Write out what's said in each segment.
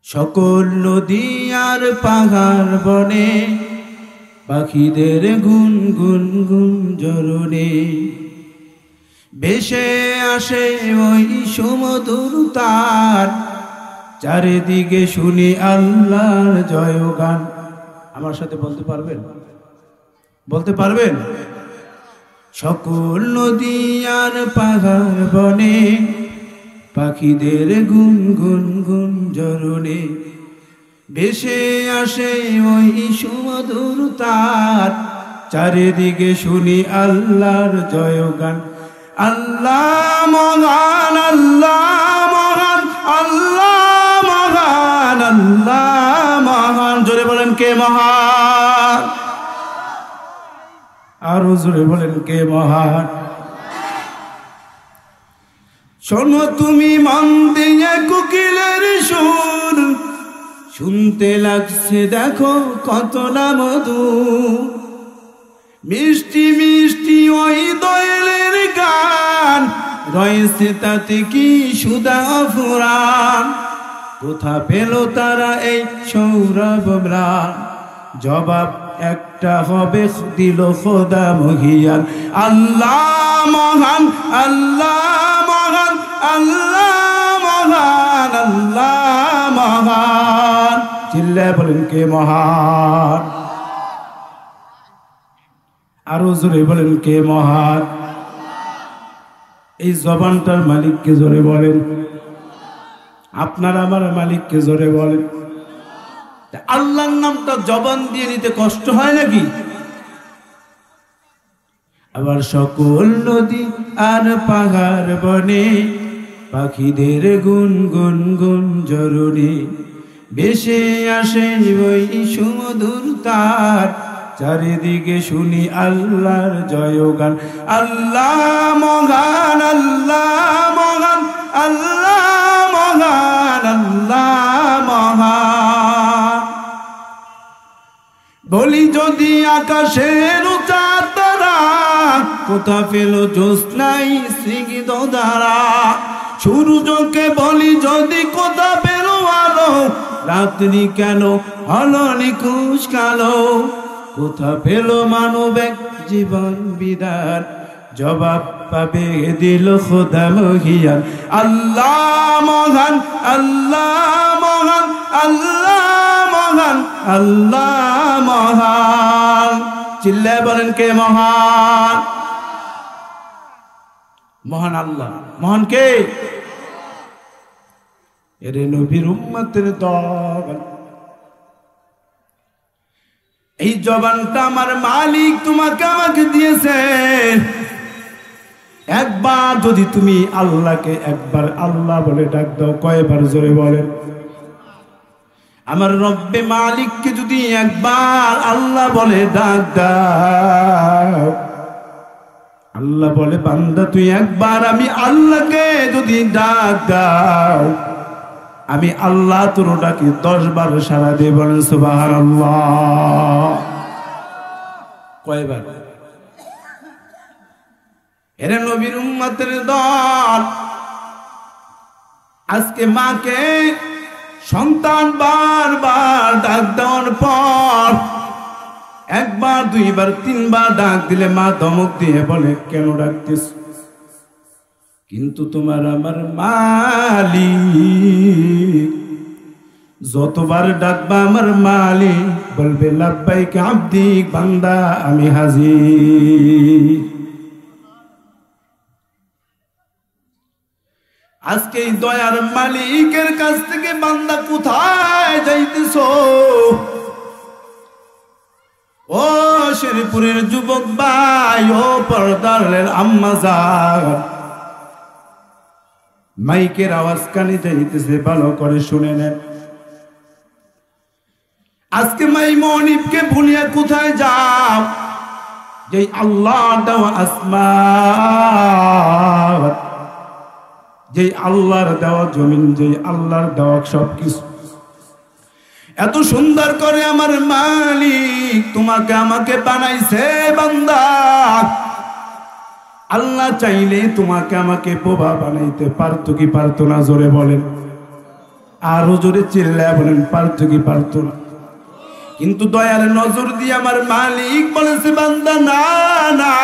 সকল নদী আর পাহাড় বনে পাখিদের গুন গুন গুন জরুনে ভেসে আসে ওই সুমধুর তার, চারিদিকে শুনি আল্লাহর জয়গান। আমার সাথে বলতে পারবেন? বলতে পারবেন? সকল নদী আর পাহাড় বনে পাখিদের গুন গুন গুন জরুনে ভেসে আসে ওই সুমধুর তার, চারিদিকে শুনি আল্লাহর জয়গান। আল্লাহ মহান, আল্লাহ মহান, আল্লাহ মহান, আল্লাহ মহান। জোরে বলেন কে মহান? আরো জোরে বলেন কে মহান? শোনো তুমি মন দিয়ে কোকিলের সুর, শুনতে লাগছে দেখো কত না মধুর। মিষ্টি মিষ্টি ওই দোয়েলের গান, রয়েছে তাতে কি সুধা ফুরান। কোথা পেল তারা এই সৌরভ ম্লান? জবাব একটা হবে, দিল খোদা মহিয়ান। আল্লাহ মহান, আল্লাহ মহান, আল্লাহ মহান, আল্লাহ মহান। চিল্লায় বলেন কে মহান? আরো জোরে বলেন কে মহান? এই জবানটার মালিককে জোরে বলেন। আপনার আমার মালিককে জোরে বলেন। আল্লাহর নামটা জবান দিয়ে নিতে কষ্ট হয় নাকি? আবার সকল নদী আর পাহাড় বনে পাখিদের গুন গুন গুন জরুনে ভেসে আসে ওই সুমধুর তার, চারিদিকে শুনি আল্লাহর জয়গান। আল্লাহ মহান, আল্লাহ মহান, আল্লাহ মহান, আল্লাহ মহান। বলি যদি আকাশের উঁচা তারা, কোথা পেল জ্যোৎস্নাই স্নিগ্ধ ধারা। সূর্যকে বলি যদি কোথা পেল আলো, রাত্রি কেন হলো নিকুশ কালো। কোথা পেল মানব এক জীবন বিধান, জবাব পাবে দিল খোদা মহিয়ান। আল্লাহ মহান, আল্লাহ মহান, আল্লাহ মহান, আল্লাহ মহান। চিল্লায় বলেন কে মহান? মহান আল্লাহ। মহান কে? এরে নবীর উম্মতের দল। এই জবানটা আমার মালিক তোমাকে আমাকে দিয়েছে। একবার যদি তুমি আল্লাহকে একবার আল্লাহ বলে ডাক দাও, কয়বার জোরে বলেন? আমার রব্বে মালিককে যদি একবার আল্লাহ বলে ডাক দাও, আল্লাহ বলে বান্দা তুই একবার আমি আল্লাহকে যদি ডাক দাও, আমি আল্লাহ তোর ডাকি 10 বার সাড়া দিয়ে বলেন সুবহানাল্লাহ। কয়বার? এরে নবীর উম্মতের দল, আজকে মাকে সন্তান বারবার ডাক দেওয়ার পর একবার, 2 বার, 3 বার ডাক দিলে মা ধমক দিয়ে বলে কেন ডাকতিস? কিন্তু তোমার আমার মালিক যতবার ডাকবা আমার মালিক বলবে লাব্বাইক আব্দি, বান্দা আমি হাজির। আজকে এই দয়ার মালিকের কাছ থেকে বান্দা কোথায় যাইতেছো? ও শেরপুরের যুবক ভাই, ও পর্দার আম্মা জান, মাইকের আওয়াজ কানে যাইতেছে, ভালো করে শুনে নেন। আজকে মাই মনিবকে ভুলিয়া কোথায় যাও? যে আল্লাহ দেওয়া আসমান, যে আল্লাহর দেওয়া জমিন, যে আল্লাহর দেওয়া সবকিছু এত সুন্দর করে আমার মালিক তোমাকে আমাকে বানাইছে বান্দা। আল্লাহ চাইলে তোমাকে আমাকে বোবা বানাইতে পারতো কি পারতো না? জোরে বলেন। আরো জোরে চিল্লায় বলেন পারতো কি পারতো না? কিন্তু দয়ার নজর দিয়ে আমার মালিক বলেছে বান্দা না না,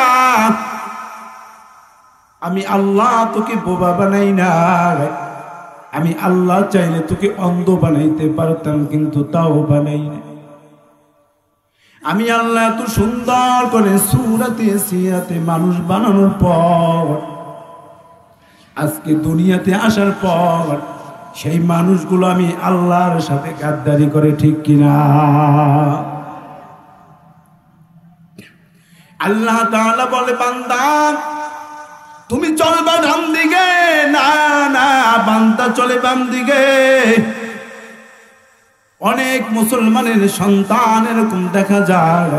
আমি আল্লাহ তোকে বোবা বানাই না, আমি আল্লাহ চাইলে তোকে অন্ধ বানাইতে পারতাম কিন্তু তাও বানাই না। আমি আল্লাহ এত সুন্দর করে সূরাতে সিরাতে মানুষ বানানোর পর আজকে দুনিয়াতে আসার পর সেই মানুষগুলো আমি আল্লাহর সাথে গাদ্দারি করে, ঠিক কিনা? আল্লাহ তাআলা বলে বান্দা তুমি চলবা ডান দিকে, না না বান্দা চলে বাম দিকে। অনেক মুসলমানের সন্তান এরকম দেখা যায়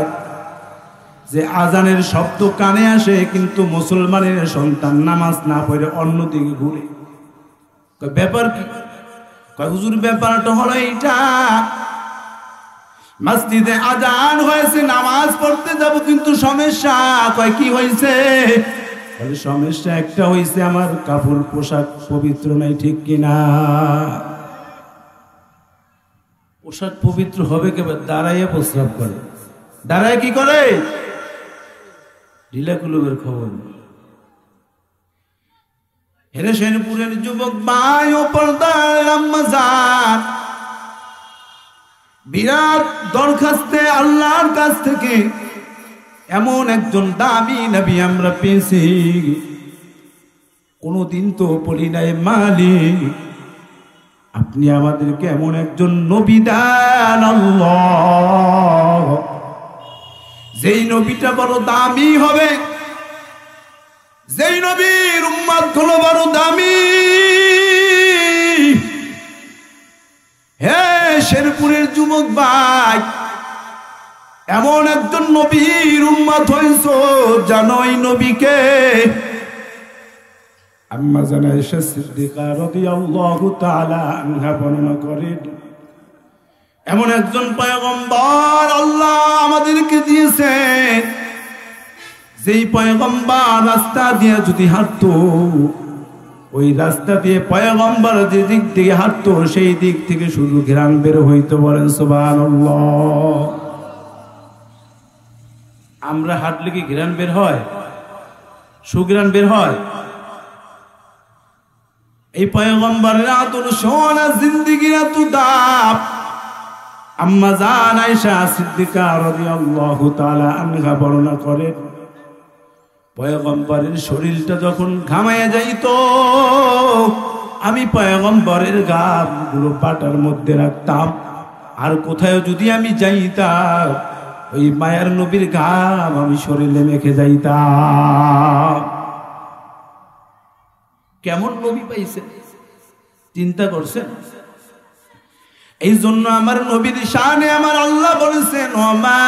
যে আজানের শব্দ কানে আসে কিন্তু মুসলমানের সন্তান নামাজ না পড়ে অন্যদিকে ঘুরে। ব্যাপার কি? হুজুর ব্যাপারটা হলো এইটা, মসজিদে আজান হয়েছে নামাজ পড়তে যাব কিন্তু সমস্যা। কি হয়েছে? সমস্যা একটা হয়েছে আমার কাপড় পোশাক পবিত্র নাই, ঠিক কিনা? পোশাক পবিত্র হবে কেবল দাঁড়াইয়া প্রস্রাব করে। দাঁড়ায় কি করে? ঢিলা কুলুবের খবর। হেরে সেনপুরের যুবক ভাই ও পর্দার আম্মা জান, বিরাট দরখাস্তে আল্লাহর কাছ থেকে এমন একজন দামি নবী আমরা পেয়েছি, কোনদিন তো বলি নাই মালিক আপনি আমাদেরকে এমন একজন নবী দেন আল্লাহ, যেই নবীটা বড় দামি হবে, যেই নবীর উম্মত গুলো বড় দামি। হে শেরপুরের যুবক ভাই, এমন একজন নবীর উম্মত হইছ, জানো এই নবীকে? আম্মা জান আয়েশা সিদ্দিকা রাদিয়াল্লাহু তাআলা আনহা বর্ণনা করেন, এমন একজন পয়গম্বর আল্লাহ আমাদেরকে দিয়েছেন, যেই পয়গম্বর রাস্তা দিয়ে যদি হাঁটতো, ওই রাস্তা দিয়ে পয়গম্বর যে দিক থেকে হাঁটতো সেই দিক থেকে শুধু ঘ্রাণ বের হইতো। বলেন সুবহানাল্লাহ। আমরা হাঁটলে কি ঘ্রাণ বের হয়? সুঘ্রাণ বের হয়? এই পয়গম্বরের আদর সোনা জিন্দেগির এত দাম। আম্মা জান আয়েশা সিদ্দিকা রাদিয়াল্লাহু তাআলা আনহা বর্ণনা করেন, পয়গম্বরের শরীরটা যখন ঘামায়া যাইত, আমি পয়গম্বরের গামগুলো পাটার মধ্যে রাখতাম, আর কোথায় যদি আমি যাইতাম ওই মায়ার নবীর ঘাম আমি শরীরে মেখে যাইতাম। কেমন নবী পাইছেন চিন্তা করছেন? এই জন্য আমার নবীর শানে আমার আল্লাহ বলেছেন, ওমা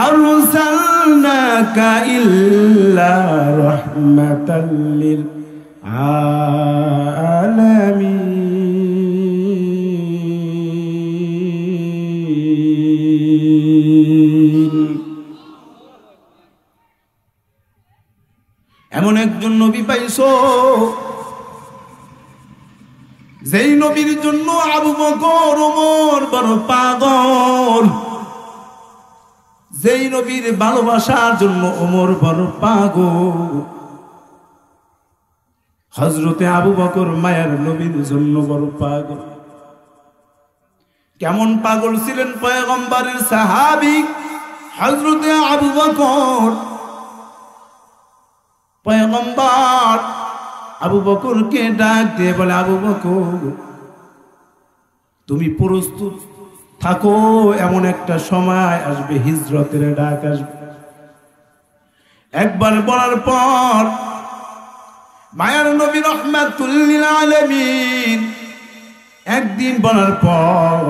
আরসালনাকা ইল্লা রাহমাতাল লিল আলামিন। এমন একজন নবী পাইছো যেই নবীর জন্য আবু বকর ওমর বড় পাগল, যেই নবীর ভালোবাসার জন্য ওমর বড় পাগল। হযরতে আবু বকর মায়ার নবীর জন্য বড় পাগল। কেমন পাগল ছিলেন পয়গম্বরের সাহাবী হযরতে আবু বকর। পয়গম্বর আবু বকরকে ডাক দিয়ে বলে, আবু বকর তুমি প্রস্তুত থাকো, এমন একটা সময় আসবে হিজরতের ডাক আসবে। একবার বলার পর মায়ার নবী রাহমাতুল লিল আলামিন একদিন বলার পর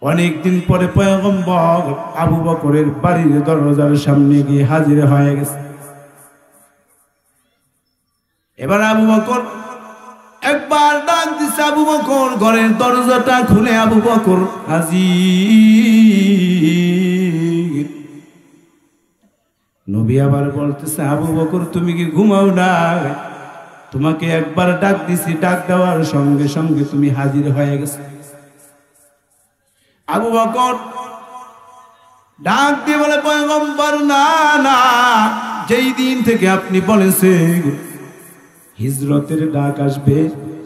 অনেকদিন পরে পয়গম্বর আবু বকরের বাড়ির দরজার সামনে গিয়ে হাজির হয়ে গেছে। এবার আবু বকর একবার ডাক দিছে, আবু বকর ঘরের দরজাটা খুলে আবু বকর হাজির। নবী আবার বলতেছে, আবু বকর তুমি কি ঘুমাও না? তোমাকে একবার ডাক দিছি, ডাক দেওয়ার সঙ্গে সঙ্গে তুমি হাজির হয়ে গেছো। আবু বকর ডাক দিয়ে বলে, পয়গম্বর না না, যেই দিন থেকে আপনি বলেছেন হিজরতের ডাক আসবে,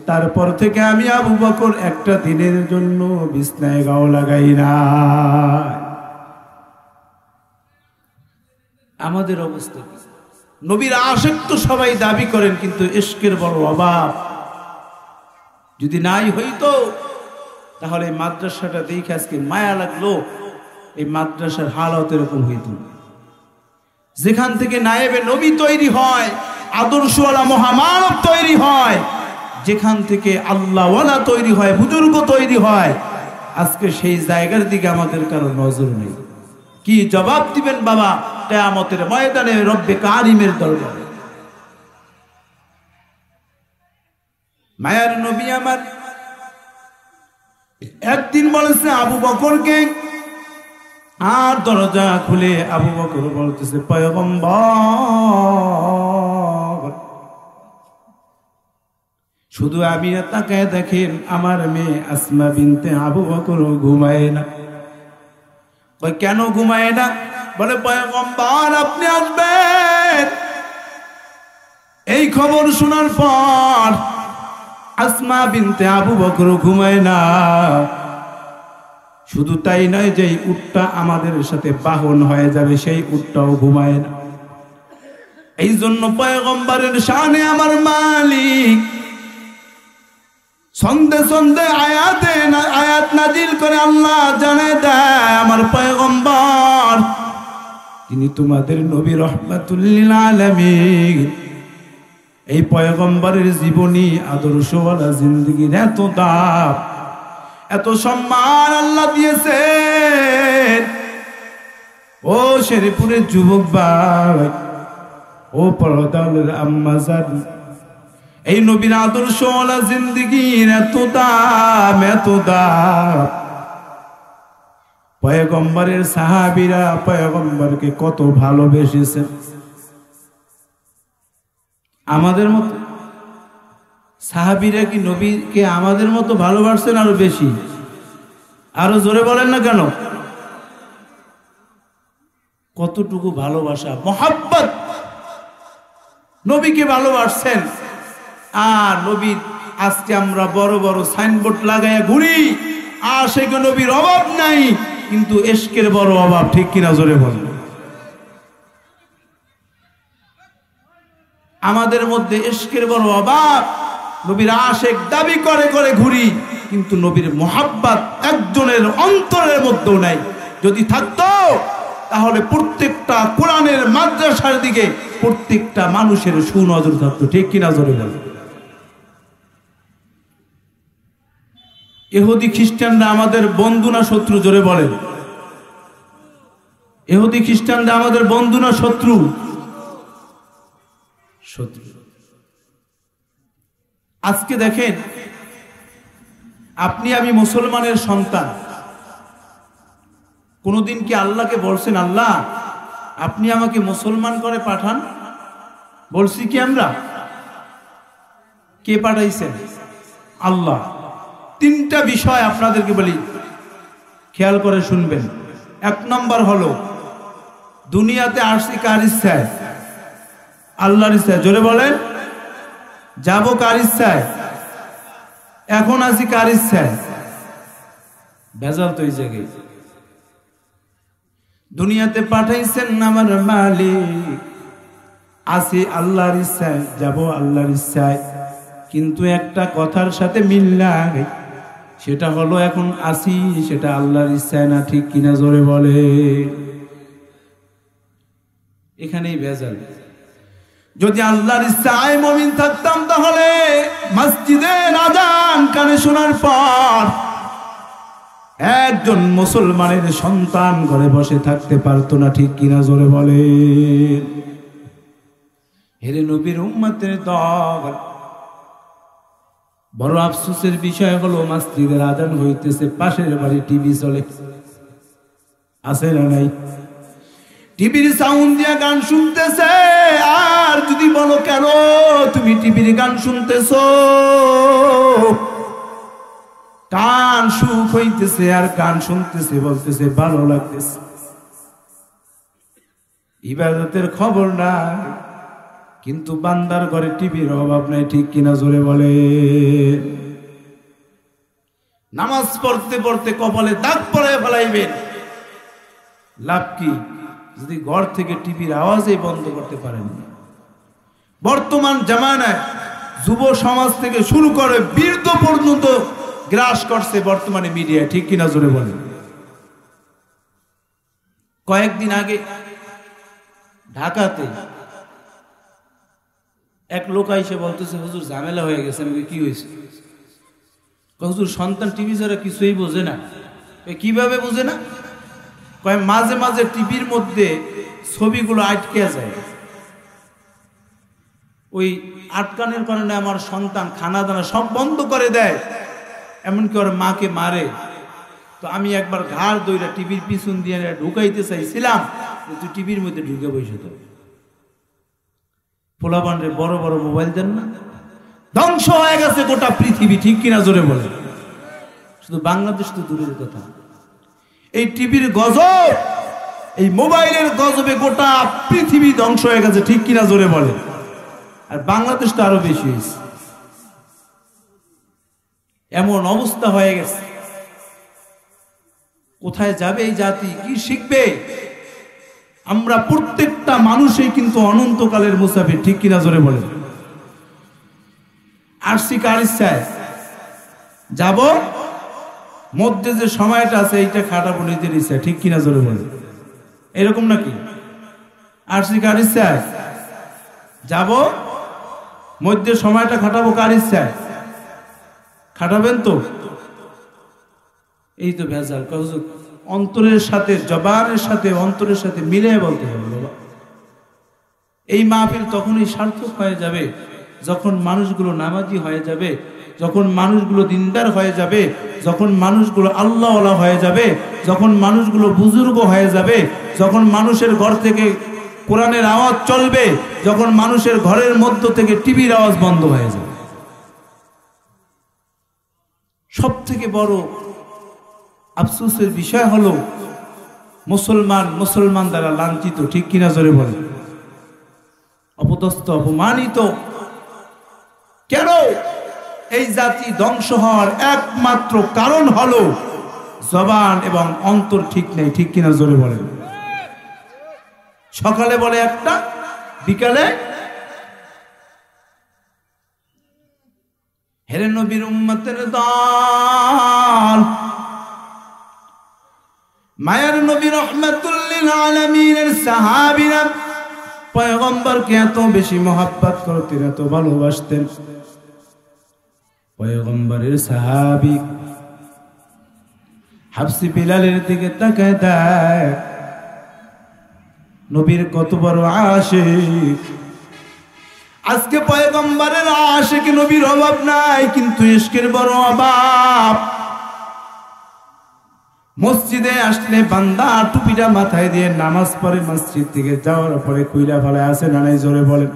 তারপর থেকে আমি আবু বকর একটা দিনের জন্য বিছনায় গাও লাগাই না। আমাদের অবস্থা নবীর আশিক তো সবাই দাবি করেন, কিন্তু ইশকের বড় অভাব। যদি নাই হইতো তাহলে মাদ্রাসাটা দেখে আজকে মায়া লাগলো, এই মাদ্রাসার হালত এরকম হইত। যেখান থেকে নায়েবে নবী তৈরি হয়, আদর্শওয়ালা মহামানব তৈরি হয়, যেখান থেকে আল্লাহওয়ালা তৈরি হয়, বুজুর্গ তৈরি হয়, আজকে সেই জায়গার দিকে আমাদের কারো নজর নেই। কি জবাব দিবেন বাবা কিয়ামতের ময়দানে রব্বে কারিমের দরবারে? মায়ার নবী আমার একদিন বলেছে আবু বকরকে, আর দরজা খুলে আবু বকর বলতেছে, পয়গম্বর শুধু আমি তাকায় দেখেন, আমার মেয়ে আসমা বিনতে আবু বকর ঘুমায় না। কেন ঘুমায় না? বলে, পয়গম্বর আপনি আসবেন, এই খবর শোনার পর আসমা বিনতে আবু বকর ঘুমায় না। শুধু তাই নয়, যেই উটটা আমাদের সাথে বাহন হয়ে যাবে সেই উটটাও ঘুমায় না। এই জন্য পয়গম্বরের শানে আমার মালিক সন্ধে সন্ধে আয়াত নাজিল করে আল্লাহ জানায় দেয়, আমার পয়গম্বর তিনি তোমাদের নবী রাহমাতুল লিল আলামিন। এই পয়গম্বরের জীবনী আদর্শওয়ালা জিন্দেগির এত দাম, এত সম্মান আল্লাহ দিয়েছেন। ও শেরপুরের যুবক ভাই, ও পর্দার আম্মা জান, এই নবীর আদর্শওয়ালা জিন্দেগির এত দাম, এত দাম। পয়গম্বরের সাহাবীরা পয়গম্বরকে কত ভালোবেসেছেন। আমাদের মতো সাহাবীরা কি নবীকে আমাদের মতো ভালোবাসছেন? আরো বেশি, আরো জোরে বলেন না কেন? কতটুকু ভালোবাসা, মহাব্বত নবীকে ভালোবাসছেন। আর নবীর আজকে আমরা বড় বড় সাইনবোর্ড লাগাইয়া ঘুরি, আশিক নবীর অভাব নাই, কিন্তু ইশকের বড় অভাব। ঠিক কিনা জোরে বলেন? আমাদের মধ্যে ইশকের বড় অভাব। নবীর আশিক দাবি করে করে ঘুরি, কিন্তু নবীর মোহাব্বত একজনের অন্তরের মধ্যেও নাই। যদি থাকতো তাহলে প্রত্যেকটা কোরআনের মাদ্রাসার দিকে প্রত্যেকটা মানুষের সুনজর থাকতো। ঠিক কিনা জোরে বলেন? ইহুদি খ্রিস্টানরা আমাদের বন্ধু না শত্রু? জোরে বলেন। ইহুদি খ্রিস্টানরা আমাদের বন্ধু না শত্রু? শত্রু। আজকে দেখেন, আপনি আমি মুসলমানের সন্তান, কোনদিন কি আল্লাহকে বলছেন, আল্লাহ আপনি আমাকে মুসলমান করে পাঠান? বলছি কি আমরা? কে পাঠাইছেন? আল্লাহ। তিনটা বিষয় আপনাদেরকে বলি, খেয়াল করে শুনবেন। এক নম্বর হলো, দুনিয়াতে আসছি কার ইচ্ছায়? আল্লাহর ইচ্ছায়। জোরে বলেন। যাব কার ইচ্ছায়? এখন আছি কার ইচ্ছায়? ভেজাল তো এই জায়গায়। দুনিয়াতে পাঠাইছেন আমার মালিক, আছি আল্লাহর ইচ্ছায়, যাব আল্লাহর ইচ্ছায়। কিন্তু একটা কথার সাথে মিল নাই, সেটা হলো এখন আসি সেটা আল্লাহর ইচ্ছায় না। ঠিক কিনা জোরে বলে? এখানেই ভেজাল। যদি আল্লাহর ইচ্ছায় মুমিন থাকতাম, তাহলে মসজিদের আযান কানে শোনার পর একজন মুসলমানের সন্তান ঘরে বসে থাকতে পারতো না। ঠিক কিনা জোরে বলে? হেরে নবীর উম্মতের দল, বড় আফসোসের বিষয় হলো মসজিদের আযান হইতেছে, পাশের বাড়ি টিভি চলে। আছে না নাই? টিভির সাউন্ড দিয়ে গান শুনতেছে। আর যদি বলো কেন তুমি টিভির গান শুনতেছো, কান সুখ হইতেছে আর গান শুনতেছে, বলতেছে ভালো লাগতেছে। ইবাদতের খবর নাই, কিন্তু বান্দার ঘরে টিভির অভাব নাই, ঠিক কিনা জোরে বলে। নামাজ পড়তে পড়তে কপালে দাগ পড়ে ফেলাইবেন, লাভ কি যদি ঘর থেকে টিভির আওয়াজই বন্ধ করতে পারেন। বর্তমান জামানায় যুব সমাজ থেকে শুরু করে বৃদ্ধ পর্যন্ত গ্রাস করছে বর্তমানে মিডিয়া, ঠিক কিনা জোরে বলে। কয়েকদিন আগে ঢাকাতে এক লোক এসে বলতেছে, হুজুর ঝামেলা হয়ে গেছে। আমি কি হয়েছে? হুজুর সন্তান টিভি ছাড়া কিছুই বোঝে না। কিভাবে বোঝে না? কয় মাঝে মাঝে টিভির মধ্যে ছবিগুলো আটকে যায়, ওই আটকানোর কারণে আমার সন্তান খানা দানা সব বন্ধ করে দেয়, এমনকি ওর মাকে মারে। তো আমি একবার ঘাড় দইরা টিভির পিছন দিয়ে ঢুকাইতে চাইছিলাম, তুই টিভির মধ্যে ঢুকে বসে তো। পোলাপানরে বড় বড় মোবাইল দেন না, ধ্বংস হয়ে গেছে গোটা পৃথিবী, ঠিক কিনা জোরে বলে। শুধু বাংলাদেশ তো দূরের কথা, এই টিভির গজব, এই মোবাইলের গজবে গোটা পৃথিবী ধ্বংস হয়ে গেছে, ঠিক কিনা জোরে বলে। আর বাংলাদেশ তো আরো বেশি হয়েছে। এমন অবস্থা হয়ে গেছে, কোথায় যাবে এই জাতি, কি শিখবে? আমরা প্রত্যেকটা মানুষই কিন্তু অনন্তকালের মুসাফির, ঠিক কিনা জোরে বলে। আসছি কার ইচ্ছায় যাব, মধ্যে যে সময়টা আছে এইটা খাটাবো নিজের ইচ্ছায়, ঠিক কিনা জোরে বলে। এরকম নাকি? আসছি কার ইচ্ছায় যাব, মধ্যে সময়টা খাটাবো কার ইচ্ছায়? খাটাবেন তো? এই তো ভেজাল। অন্তরের সাথে, জবানের সাথে, অন্তরের সাথে মিলে বলতে হবে বাবা। এই মাহফিল তখনই সার্থক হয়ে যাবে যখন মানুষগুলো নামাজি হয়ে যাবে, যখন মানুষগুলো দিনদার হয়ে যাবে, যখন মানুষগুলো আল্লাহওয়ালা হয়ে যাবে, যখন মানুষগুলো বুজুর্গ হয়ে যাবে, যখন মানুষের ঘর থেকে কোরআনের আওয়াজ চলবে, যখন মানুষের ঘরের মধ্য থেকে টিভির আওয়াজ বন্ধ হয়ে যাবে। সব থেকে বড় আফসোসের বিষয় হলো মুসলমান দ্বারা লাঞ্ছিত, ঠিক কিনা জোরে বলে। অপদস্থ, অপমানিত। কেন? এই জাতি ধ্বংস হওয়ার একমাত্র কারণ হলো জবান এবং অন্তর ঠিক নেই, ঠিক কিনা জোরে বলে। সকালে বলে একটা, বিকালে হেরে নবীর উম্মতের দল, মায়ের নবী রহমাতুল লিল আলামিনের সাহাবীরা পয়গম্বরকে এত বেশি মহব্বত করতেন, এত ভালোবাসতেন। পয়গম্বরের সাহাবী হাফসি বিলালের দিকে তাকায় দেয়, নবীর কত বড় আশিক। আজকে পয়গম্বরের আশিক নবীর অভাব নাই, কিন্তু ইশকের বড় অভাব। মসজিদে আসলে বান্দা টুপিটা মাথায় দিয়ে নামাজ পড়ে, মসজিদ থেকে যাওয়ার পরে কুইলা ফেলায়। আছে না নাই জোরে বলেন?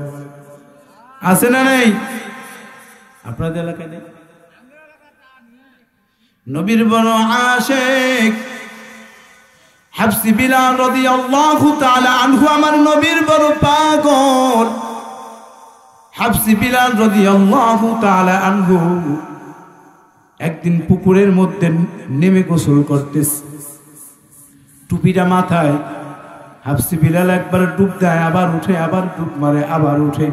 আছে না নাই? আপনাদের এলাকায় নেই? নবীর বড় আশিক হাফসি বিলাল রাদিয়াল্লাহু তাআলা আনহু, আমার নবীর বড় পাগল। হাফসি বিলাল রাদিয়াল্লাহু তাআলা আনহু একদিন পুকুরের মধ্যে নেমে গোসল করতেছে, টুপিটা মাথায়। হাফসি বিলাল একবার ডুব দেয়, আবার উঠে, আবার ডুব মারে, আবার উঠে।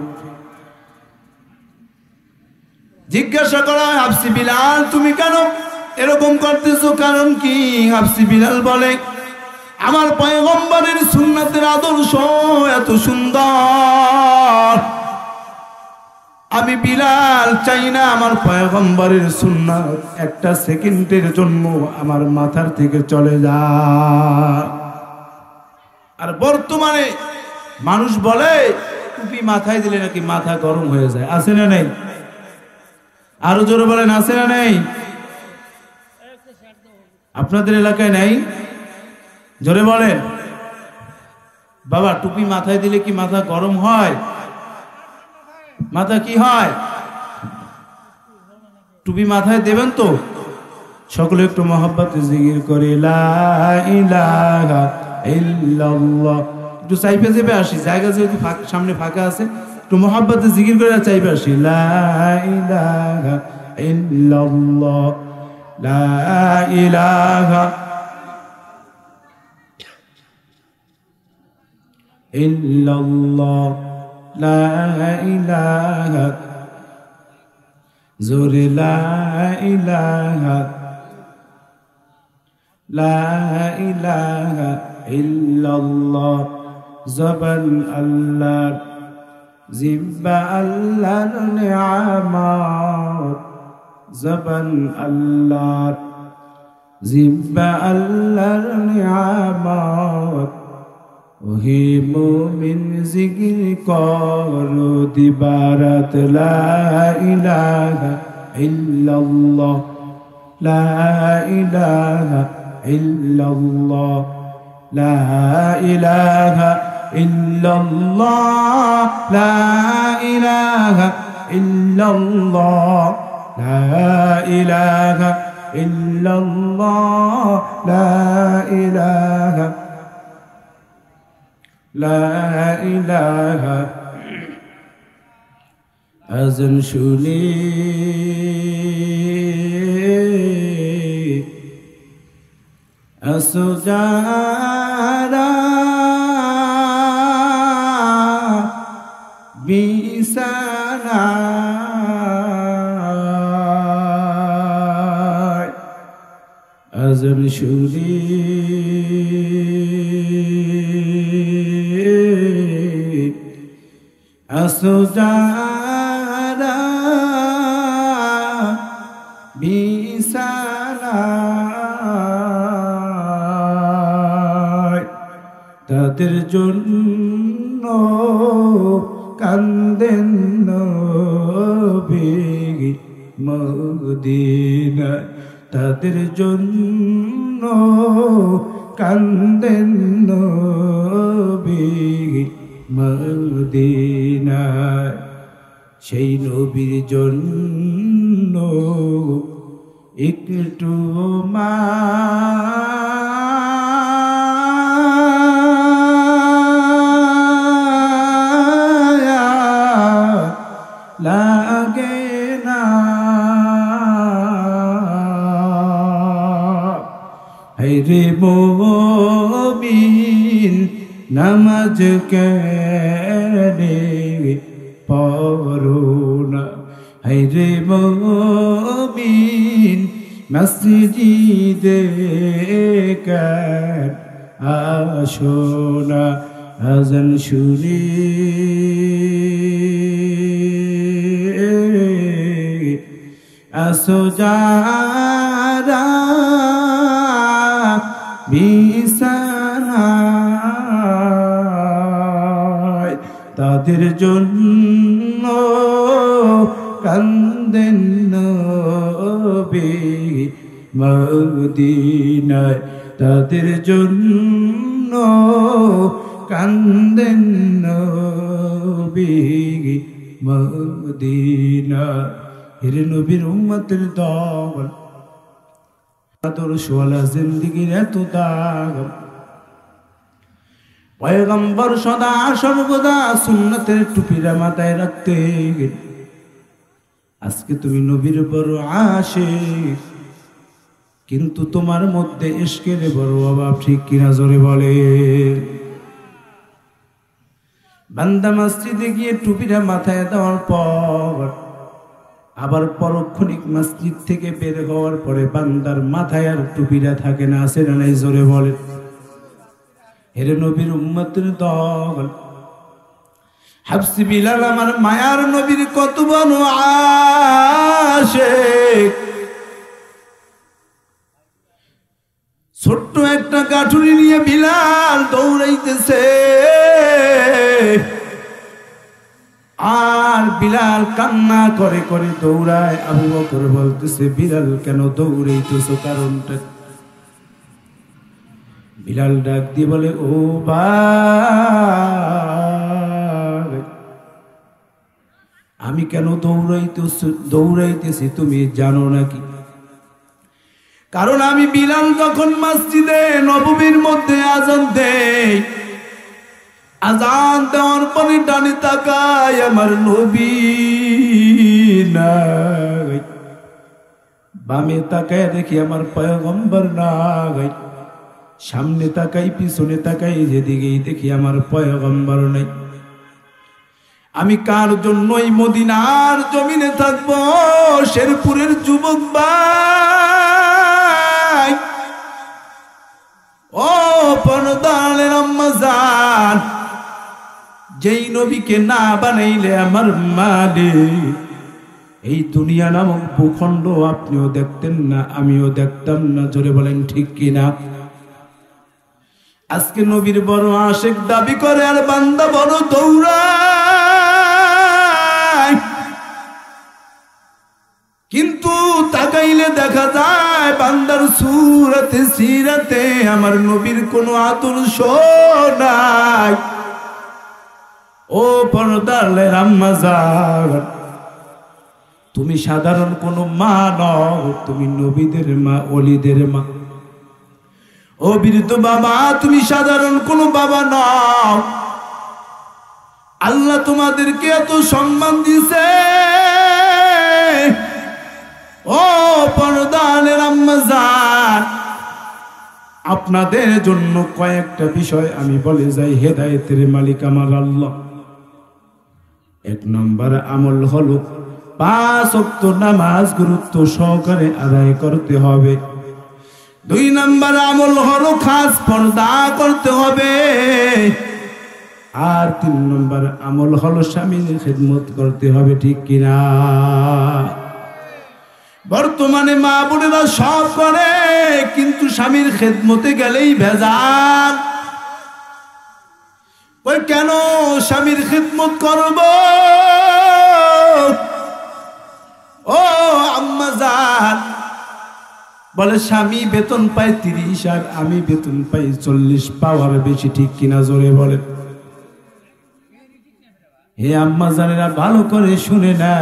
জিজ্ঞাসা করা হয়, হাফসি বিলাল তুমি কেন এরকম করতেছো, কারণ কি? হাফসি বিলাল বলে, আমার পয়গম্বরের সুন্নাতের আদর্শ এত সুন্দর, আমি বিলাল চাই না আমার পয়গম্বরের সুন্নাত একটা সেকেন্ডের জন্য আমার মাথার থেকে চলে যায়। আর বর্তমানে মানুষ বলে টুপি মাথায় দিলে নাকি মাথা গরম হয়ে যায়। আছে না নেই? আরো জোরে বলেন, আছে না নেই? আপনাদের এলাকায় নেই? জোরে বলেন। বাবা টুপি মাথায় দিলে কি মাথা গরম হয়? মাথা কি হয়? টুপি মাথায় দেবেন তো? সকলে একটু মহব্বতে জিকির করে লা ইলাহা ইল্লাল্লাহ। একটু চাইপে চেপে আসি, জায়গা যেহেতু সামনে ফাঁকা আছে, একটু মহব্বতে জিকির করে চাইপে আসি লা ইলাহা ইল্লাল্লাহ, লা ইলাহা ইল্লাল্লাহ, লা ইলাহা, জোরে লা ইলাহা, লা ইলাহা ইল্লাল্লাহ। জবান আল্লাহর, জিহ্বা আল্লাহর নিয়ামত, জবান আল্লাহর, জিহ্বা আল্লাহর নিয়ামত। ওহে মুমিন জিকির করো দিবারাত লা ইলাহা ইল্লাল্লাহ, লা ইলাহা ইল্লাল্লাহ, লা ইলাহা ইল্লাল্লাহ, লা ইলাহা ইল্লাল্লাহ, লা ইলাহা ইল্লাল্লাহ, লা ইলাহা, লা ইলাহা। আযান শুনে আসো যারা বিছানায়, আযান শুনে আসো যারা বিছানায়, তাদের জন্য কান্দেন নবী মদিনায়, তাদের জন্য কান্দেন নবী মদিনায়। সেই নবীর জন্য একটু মায়া লাগে না, হায়রে মুমিন নামাজ কেনে পড়ো না, হায়রে মুমিন মসজিদে কেন আসো না। আযান শুনে আসো যারা বিছানায়, তাদের জন্য কান্দেন নবী মদিনায়, তাদের জন্য কান্দেন নবী মদিনায়। হেরে নবীর উম্মতের দল, আদর্শওয়ালা জিন্দেগির এত দাম, পয়গম্বর সদা সর্বদা সুন্নতের টুপিরা মাথায় রাখতে। আজকে তুমি নবীর বড় আশিক, কিন্তু তোমার মধ্যে ইশকের বড় অভাব, ঠিক কিনা জোরে বলে? বান্দা মসজিদে গিয়ে টুপিটা মাথায় দেওয়ার পর আবার পরক্ষণিক মসজিদ থেকে বের হওয়ার পরে বান্দার মাথায় আর টুপিটা থাকে না, আছে না নাই জোরে বলে? হেরে নবীর উম্মতের দল, হাবসি বিলাল আমার মায়ার নবীর কত বড় আশিক। ছোট্ট একটা গাঠুরি নিয়ে বিলাল দৌড়াইতেছে, আর বিলাল কান্না করে করে দৌড়ায়। আবু বকর বলতেছে, বিলাল কেন দৌড়াইতেছো, কারণটা? বিলাল ডাক দিয়ে বলে, ও ভাই, আমি কেন দৌড়াইতেছি তুমি জানো নাকি? কারণ আমি বিলাল যখন মসজিদে নববীর মধ্যে আজান দেই, আজান দেওয়ার পরে ডানে তাকাই আমার নবী নাই, বামে তাকায় দেখি আমার পয়গম্বর নাই, সামনে তাকাই পিছনে তাকাই যেদিকেই দেখি আমার পয়গম্বর নাই। আমি কার জন্যই মদিনার জমিনে থাকবো? শেরপুরের যুবক ভাই, ও পর্দার আম্মা জান, যেই নবীকে না বানাইলে আমার মালিক এই দুনিয়া নামক ভূখণ্ড আপনিও দেখতেন না, আমিও দেখতাম না। জোরে বলেন ঠিক কিনা? আজকে নবীর বড় আশিক দাবি করে আর বান্দা বড় দৌড়ায়, কিন্তু তাকাইলে দেখা যায় বান্দার সুরতে সিরাতে আমার নবীর কোনো আদর্শ নাই। ও পর্দার আম্মা জান, তুমি সাধারণ কোনো মা নও, তুমি নবীদের মা, ওলিদের মা। ও বীরত বাবা, তুমি সাধারণ কোনো বাবা নও। আল্লাহ তোমাদেরকে এত সম্মান দিছে। ও পর্দার আম্মা জান, আপনাদের জন্য কয়েকটা বিষয় আমি বলে যাই। হেদায়েতের মালিক আমার আল্লাহ। এক নম্বর আমল হলো 5 ওয়াক্ত নামাজ গুরুত্ব সহকারে আদায় করতে হবে। 2 নম্বর আমল হলো খাস পর্দা করতে হবে। আর 3 নম্বর আমল হলো স্বামীর খেদমত করতে হবে। ঠিক কিনা? বর্তমানে মা বোনেরা সব করে, কিন্তু স্বামীর খেদমতে গেলেই ভেজাল। ওই কেন স্বামীর খেদমত করব? ও আম্মা জান, বলে স্বামী বেতন পায় 30 আর আমি বেতন পাই 40, পাওয়ার বেশি। ঠিক কিনা? জোরে বলে। হে আম্মা জানেরা, ভালো করে শুনে না,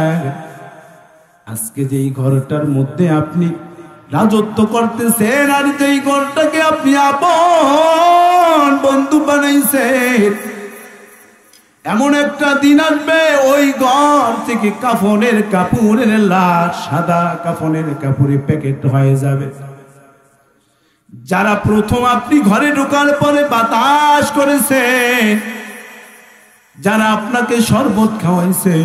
আজকে যেই ঘরটার মধ্যে আপনি রাজত্ব করতেছেন আর যেই ঘরটাকে আপনি আপন বন্ধু বানাইছেন, এমন একটা দিন আসবে ওই ঘর থেকে কাফনের কাপড়ের লাশ সাদা কাফনের কাপড়ে প্যাকেট হয়ে যাবে। যারা প্রথম আপনি ঘরে ঢোকার পরে বাতাস করেছে, যারা আপনাকে শরবত খাওয়াইছে,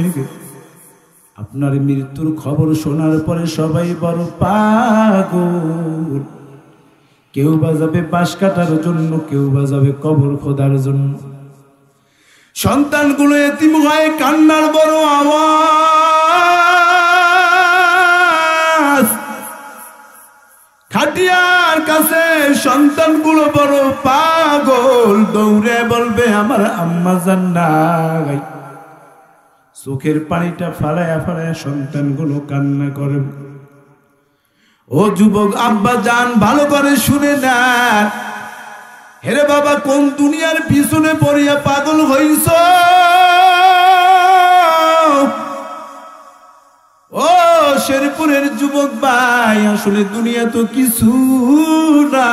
আপনার মৃত্যুর খবর শোনার পরে সবাই বড় পাগল। কেউ বাজাবে বাঁশ কাটার জন্য, কেউ বাজাবে কবর খোদার জন্য। সন্তানগুলো এতিম হয়ে কান্নার বড় আওয়াজ। খাটিয়ার কাছে সন্তানগুলো বড় পাগল, দৌড়ে বলবে আমার আম্মা জান নাই। চোখের পানিটা ফালায়া ফালায়া সন্তানগুলো কান্না করে। ও যুবক আব্বা জান, ভালো করে শুনে না। হেরে বাবা, কোন দুনিয়ার পিছনে পড়িয়া পাগল হইছ? ও শেরপুরের যুবক ভাই, আসলে দুনিয়া তো কিছু না।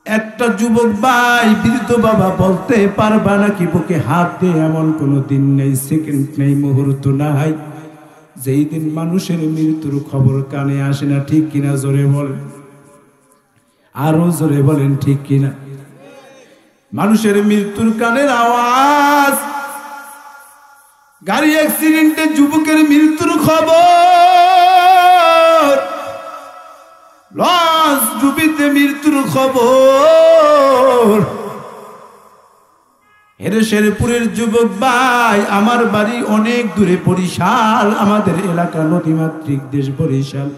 একটা যুবক ভাই, বৃদ্ধ বাবা বলতে পারবা নাকি বুকে হাত দিয়ে এমন কোনো দিন নেই, সেকেন্ড নেই, মুহূর্ত নাই যেই দিন মানুষের মৃত্যুর খবর কানে আসে না। ঠিক কিনা? জোরে বলেন, আরো জোরে বলেন ঠিক কিনা? মানুষের মৃত্যুর কানের আওয়াজ, গাড়ি অ্যাক্সিডেন্টে যুবকের মৃত্যুর খবর, লঞ্চ ডুবিতে মৃত্যুর খবর। শেরপুরের যুবক ভাই, আমার বাড়ি অনেক দূরে বরিশাল, আমাদের এলাকা নদীমাতৃক দেশ বরিশাল।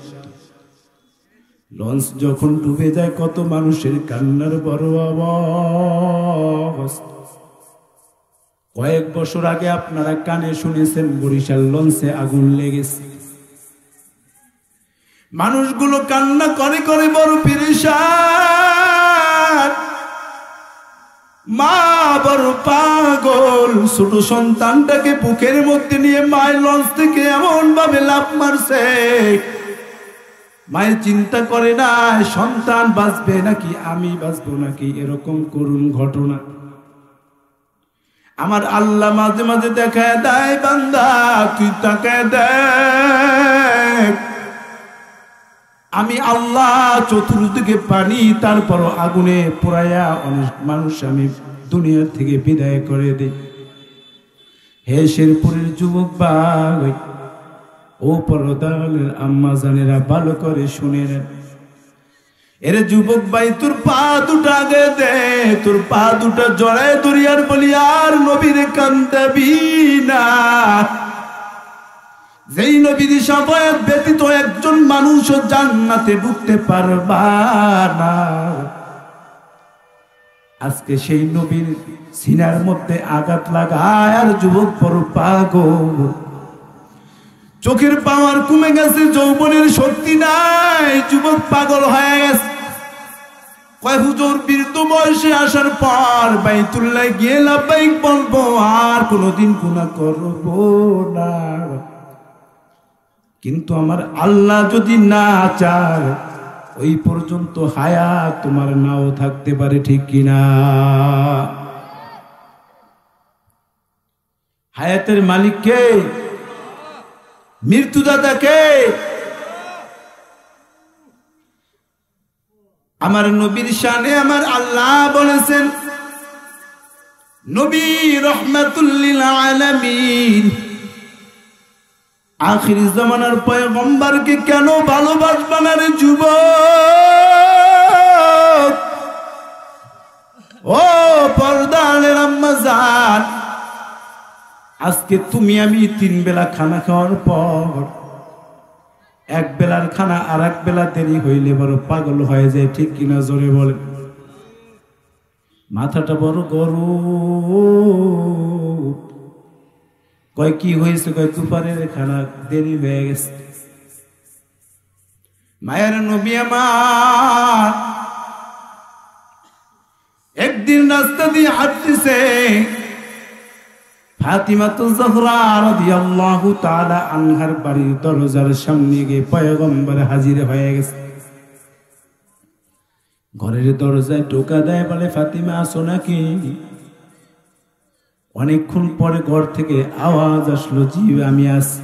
লঞ্চ যখন ডুবে যায় কত মানুষের কান্নার বড় আওয়াজ। কয়েক বছর আগে আপনারা কানে শুনেছেন বরিশাল লঞ্চে আগুন লেগেছে। মানুষগুলো কান্না করে করে বড় পেরেশান। মা বড় পাগল, ছোট সন্তানটাকে বুকের মধ্যে নিয়ে মায়ের লঞ্চ থেকে এমন ভাবে লাফ মারছে, মায়ের চিন্তা করে না সন্তান বাঁচবে নাকি আমি বাঁচবো নাকি, এরকম করুণ ঘটনা। আমার আল্লাহ মাঝে মাঝে দেখায় দেয়, বান্দা তুই তাকায় দেখ, আমি আল্লাহ চতুর্দিকে পানি, তারপরও আগুনে পোড়াইয়া অনেক মানুষ আমি দুনিয়া থেকে বিদায় করে দিই। হে শেরপুরের যুবক ভাই ও পরদার আম্মা জানেরা, ভালো করে শুনে নেন। এর যুবক ভাই তোর পা দুটা আগে দে, তোর পা দুটা জড়ায় দরিয়ার বলি আর নবীর কান্দাবি না। যেই নবীর শাফায়াত ব্যতীত একজন মানুষও জান্নাতে ঢুকতে পারবা না। আজকে সেই নবীর সিনার মধ্যে আঘাত লাগায় আর যুবক বড় পাগল, চোখের পাওয়ার কমে গেছে, যৌবনের শক্তি নাই, যুবক পাগল হয়ে গেছে। কয় হুজুর বৃদ্ধ বয়সে আসার পর বাইতুল্লাহ গিয়ে লাব্বাইক বলবো, আর কোনোদিন গুনাহ করব না। কিন্তু আমার আল্লাহ যদি না চায় ওই পর্যন্ত হায়াত তোমার নাও থাকতে পারে, ঠিক কিনা? হায়াতের মালিক কে? মৃত্যুদাতা কে? আমার নবীর শানে আমার আল্লাহ বলেছেন, নবী রাহমাতুল লিল আলামিন, আখির জামানার পয়গম্বরকে কেন ভালোবাসবা না রে যুবক? ও পর্দার আম্মা জান, আজকে তুমি আমি 3 বেলা খানা খাওয়ার পর এক বেলার খানা আর এক বেলা দেরি হইলে বড় পাগল হয়ে যায়, ঠিক কিনা? জোরে বলে। মাথাটা বড় গরম। কয় কি হয়েছে? কয় দুপুরের খানা দেরি হয়ে গেছে। মায়ের নবী আমার একদিন রাস্তা দিয়ে হাঁটতেছে, ফাতিমাতুজ জহরা রাদিয়াল্লাহু তাআলা আনহার বাড়ির দরজার সামনে গিয়ে পয়গম্বর হাজির হয়ে গেছে। ঘরের দরজায় টোকা দেয়, বলে ফাতিমা আসো নাকি? অনেকক্ষণ পরে ঘর থেকে আওয়াজ আসলো, জি আমি আছি।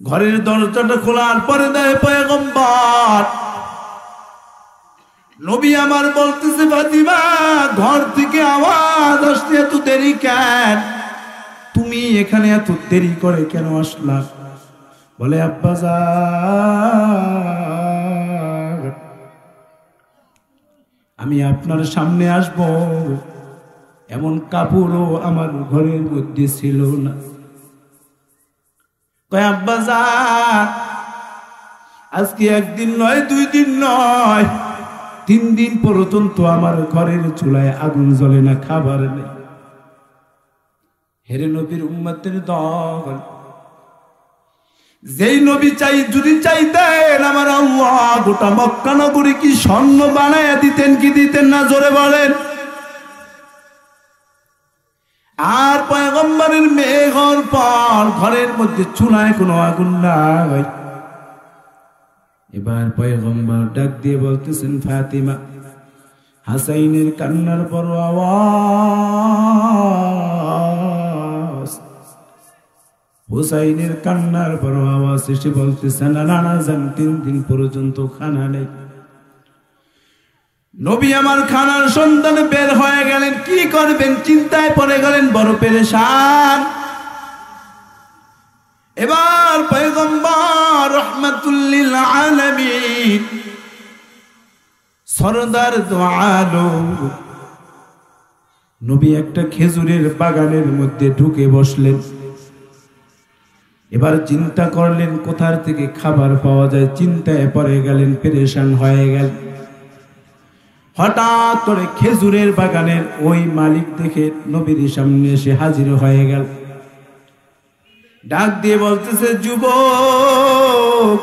ঘরের দরজাটা খোলার পরে দেয় পয়গম্বর। নবী আমার বলতেছে, ফাতিমা ঘর থেকে আওয়াজ আসতে এত দেরি কেন? তুমি এখানে এত দেরি করে কেন আসলা? বলে আব্বাজান, আমি আপনার সামনে আসব এমন কাপড়ও আমার ঘরের মধ্যে ছিল না। কয় আব্বাজান, আজকে একদিন নয়, 2 দিন নয়, 3 দিন পর্যন্ত আমার ঘরের চুলায় আগুন জ্বলে না, খাবার নেই। হেরে নবীর উম্মতের দল, যেই নবী যদি চাইতেন আমার আল্লাহ গোটা মক্কা নগরী কি স্বর্ণ বানায় দিতেন কি দিতেন না? জোরে বলেন। আর পয়গম্বরের মেয়ে হওয়ার পর ঘরের মধ্যে চুলায় কোনো আগুন নাই। এবার পয়গম্বর ডাক দিয়ে বলতেছেন, ফাতিমা, হাসাইনের কান্নার বড় আওয়াজ, হুসাইনের কান্নার বড় আওয়াজ এসে বলতেছেন, নানা যান 3 দিন পর্যন্ত খানা নেই। নবী আমার খানার সন্ধান বের হয়ে গেলেন, কি করবেন চিন্তায় পড়ে গেলেন, বড় পেরেশান। এবার পয়গম্বর রাহমাতুল লিল আলামিন সরদার দো আলম নবী একটা খেজুরের বাগানের মধ্যে ঢুকে বসলেন। এবার চিন্তা করলেন কোথার থেকে খাবার পাওয়া যায়, চিন্তায় পড়ে গেলেন, পেরেশান হয়ে গেল। হঠাৎ করে খেজুরের বাগানের ওই মালিক দেখে নবীর সামনে এসে হাজির হয়ে গেল। ডাক দিয়ে বলতেছে, যুবক